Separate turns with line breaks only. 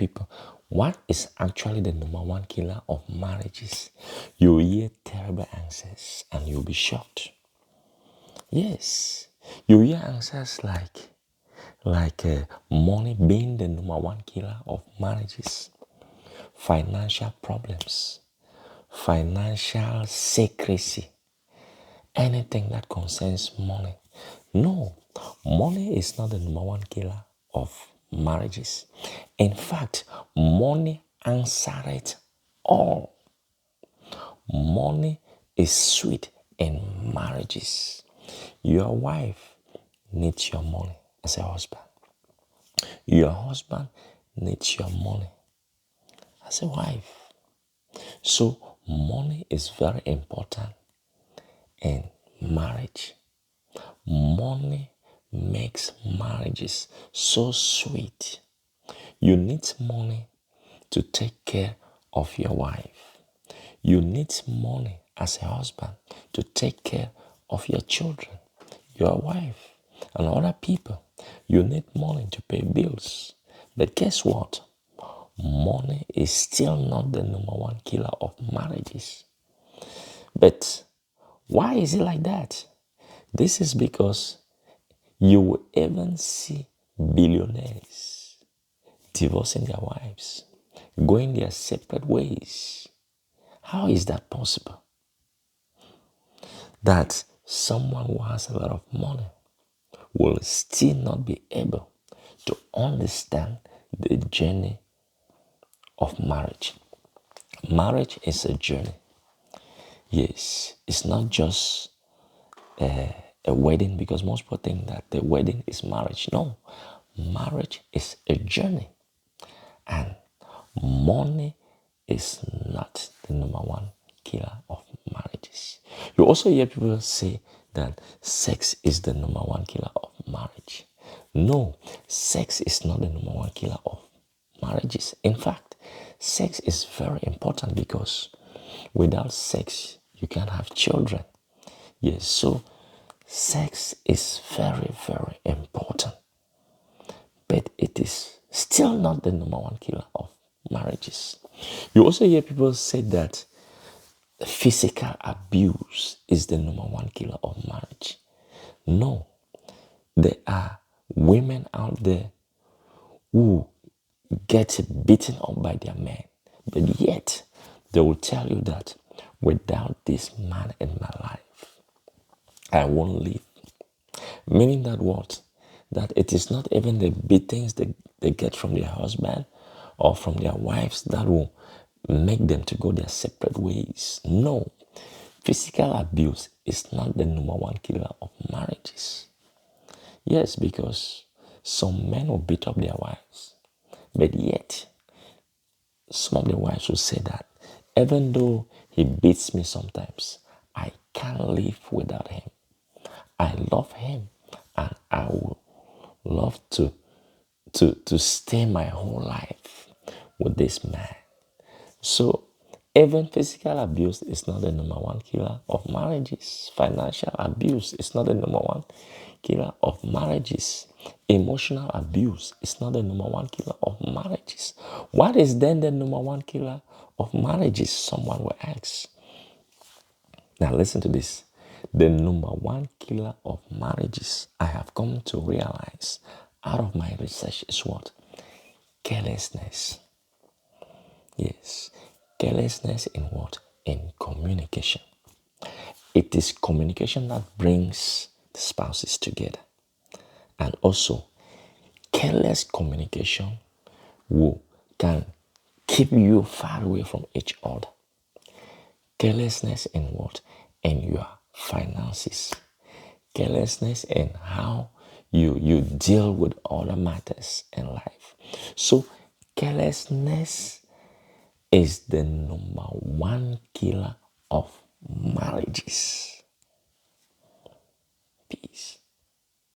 people, what is actually the number one killer of marriages? You hear terrible answers and you'll be shocked. Yes, you hear answers like money being the number one killer of marriages, financial problems, financial secrecy, anything that concerns money. No, money is not the number one killer of marriages. In fact, money answers it all. Money is sweet in marriages. Your wife needs your money as a husband. Your husband needs your money as a wife. So money is very important in marriage. Money makes marriages so sweet. You need money to take care of your wife. You need money as a husband to take care of your children, your wife, and other people. You need money to pay bills. But guess what? Money is still not the number one killer of marriages. But why is it like that? This is because you will even see billionaires divorcing their wives, going their separate ways. How is that possible? That someone who has a lot of money will still not be able to understand the journey of marriage. Marriage is a journey. Yes, it's not just a wedding, because most people think that the wedding is marriage. No, marriage is a journey. And money is not the number one killer of marriages. You also hear people say that sex is the number one killer of marriage. No, sex is not the number one killer of marriages. In fact, sex is very important because without sex, you can't have children. Yes, so sex is very, very important. But it is still not the number one killer of marriages. You also hear people say that physical abuse is the number one killer of marriage. No, there are women out there who get beaten up by their men, but yet they will tell you that without this man in my life, I won't live. Meaning that what? That it is not even the beatings they get from their husband or from their wives that will make them to go their separate ways. No. Physical abuse is not the number one killer of marriages. Yes, because some men will beat up their wives, but yet some of the wives will say that even though he beats me sometimes, I can't live without him. I love him and I will love to stay my whole life with this man. So even physical abuse is not the number one killer of marriages. Financial abuse is not the number one killer of marriages. Emotional abuse is not the number one killer of marriages. What is then the number one killer of marriages? Someone will ask. Now listen to this. The number one killer of marriages, I have come to realize out of my research, is what? Carelessness. Yes. Carelessness in what? In communication. It is communication that brings the spouses together. And also, careless communication can keep you far away from each other. Carelessness in what? In your finances. Carelessness in how you deal with other matters in life. So carelessness is the number one killer of marriages.